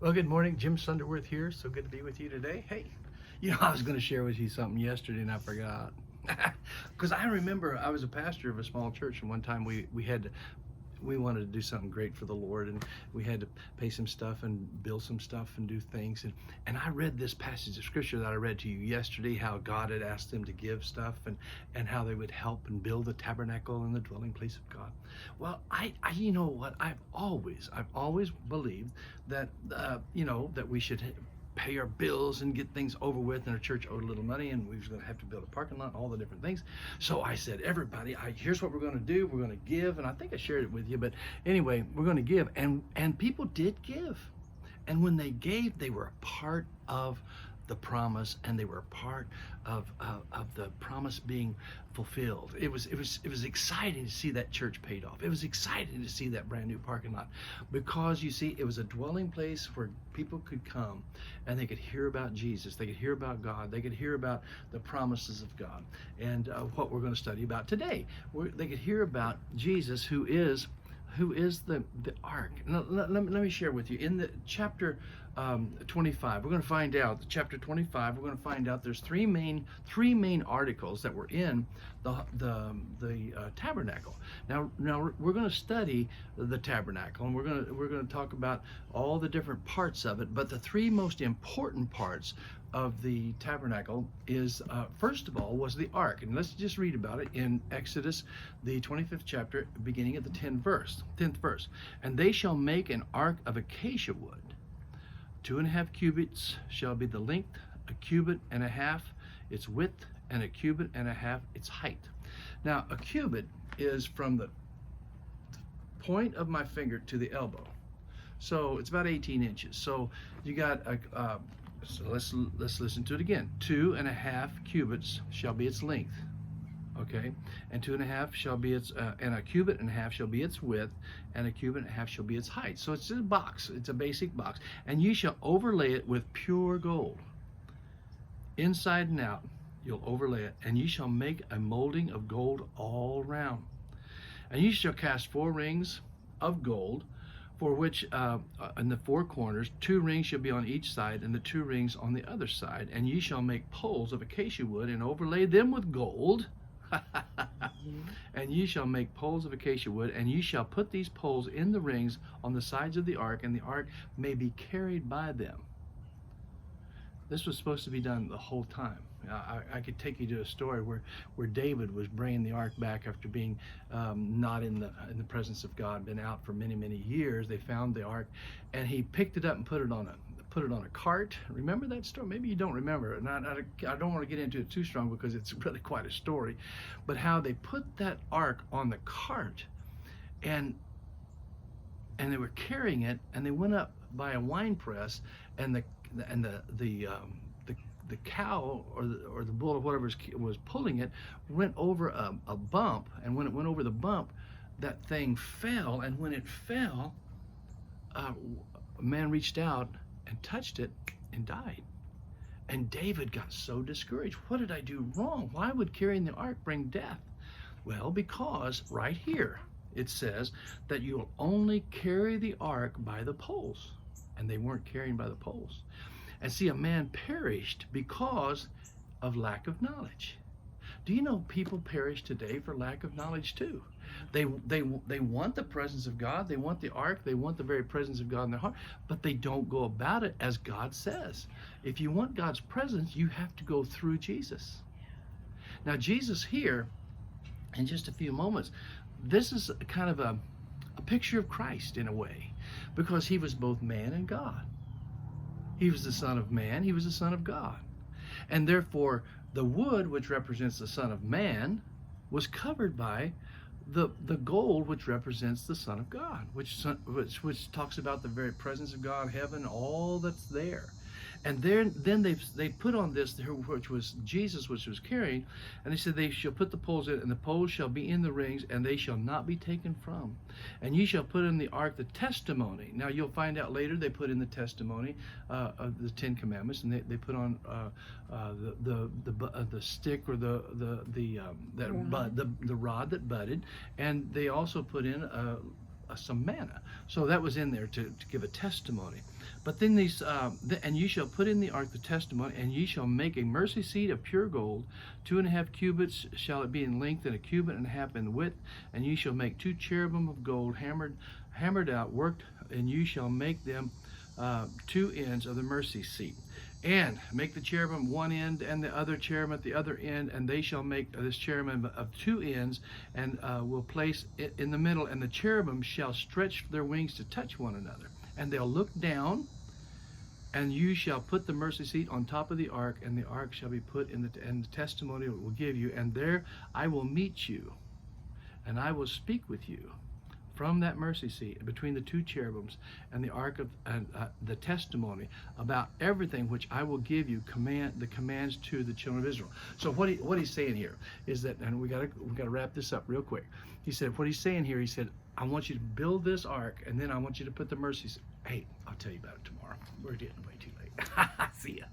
Well, good morning. Jim Sunderwirth here. So good to be with you today. Hey, I was going to share with you something yesterday and I forgot. Because I remember I was a pastor of a small church, and one time we wanted to do something great for the Lord, and we had to pay some stuff and build some stuff and do things. And I read this passage of scripture that I read to you yesterday, how God had asked them to give stuff and how they would help and build the tabernacle and the dwelling place of God. Well, I you know what? I've always believed that, that we should pay our bills and get things over with, and our church owed a little money and we was going to have to build a parking lot, all the different things. So I said, everybody, here's what we're going to do. We're going to give, and I think I shared it with you, but anyway, we're going to give, and people did give. And when they gave, they were a part of the promise, and they were a part of the promise being fulfilled. It was exciting to see that church paid off. It was exciting to see that brand new parking lot, because you see, it was a dwelling place where people could come and they could hear about Jesus, they could hear about God, they could hear about the promises of God, and what we're going to study about today. They could hear about Jesus, who is the ark. Now, let me share with you in the chapter 25. We're going to find out, chapter 25, we're going to find out there's three main articles that were in the tabernacle. Now we're going to study the tabernacle, and we're going to talk about all the different parts of it. But the three most important parts of the tabernacle is, first of all, was the ark. And let's just read about it in Exodus, the 25th chapter, beginning at the 10th verse. And they shall make an ark of acacia wood. 2.5 cubits shall be the length, 1.5 cubits its width, and 1.5 cubits its height. Now, a cubit is from the point of my finger to the elbow. So it's about 18 inches. So you got so let's listen to it again. 2.5 cubits shall be its length, okay, and 2.5 shall be its and 1.5 cubits shall be its width, and 1.5 cubits shall be its height. So it's a box. It's a basic box, and you shall overlay it with pure gold, inside and out. You'll overlay it, and you shall make a molding of gold all round, and you shall cast 4 rings of gold, for which in the 4 corners 2 rings shall be on each side, and the 2 rings on the other side. And ye shall make poles of acacia wood, and overlay them with gold. And ye shall make poles of acacia wood, and ye shall put these poles in the rings on the sides of the ark, and the ark may be carried by them. This was supposed to be done the whole time. I could take you to a story where David was bringing the ark back after being not in the presence of God, been out for many years. They found the ark, and he picked it up and put it on a cart. Remember that story? Maybe you don't remember it. And I don't want to get into it too strong, because it's really quite a story. But how they put that ark on the cart, and they were carrying it, and they went up by a wine press, and the cow or the bull or whatever was pulling it went over a bump, and when it went over the bump, that thing fell, and when it fell, a man reached out and touched it and died. And David got so discouraged. What did I do wrong? Why would carrying the ark bring death? Well, because right here it says that you'll only carry the ark by the poles, and they weren't carrying by the poles. And see, a man perished because of lack of knowledge. Do you know people perish today for lack of knowledge too? They want the presence of God, they want the ark, they want the very presence of God in their heart, but they don't go about it as God says. If you want God's presence, you have to go through Jesus. Now, Jesus here, in just a few moments, this is kind of a picture of Christ in a way, because he was both man and God. He was the Son of Man, he was the Son of God. And therefore, the wood, which represents the Son of Man, was covered by the gold, which represents the Son of God, which talks about the very presence of God, heaven, all that's there. And then they put on this, which was Jesus, which was carrying, and they said, they shall put the poles in, and the poles shall be in the rings, and they shall not be taken from. And ye shall put in the ark the testimony. Now you'll find out later they put in the testimony of the 10 Commandments, and they put on the stick, or the rod that budded, and they also put in some manna. So that was in there to give a testimony. But then and ye shall put in the ark the testimony, and ye shall make a mercy seat of pure gold. 2.5 cubits shall it be in length, and 1.5 cubits in width. And ye shall make 2 cherubim of gold, hammered out, worked, and you shall make them 2 ends of the mercy seat. And make the cherubim one end, and the other cherubim at the other end, and they shall make this cherubim of 2 ends, and will place it in the middle. And the cherubim shall stretch their wings to touch one another, and they'll look down. And you shall put the mercy seat on top of the ark, and the ark shall be put in and the testimony it will give you. And there I will meet you, and I will speak with you from that mercy seat between the 2 cherubims and the ark of the testimony about everything which I will give you the commands to the children of Israel. So what he's saying here is that, and we got to wrap this up real quick. He said what he's saying here. He said, I want you to build this ark, and then I want you to put the mercy seat. Hey, I'll tell you about it tomorrow. We're getting way too late. See ya.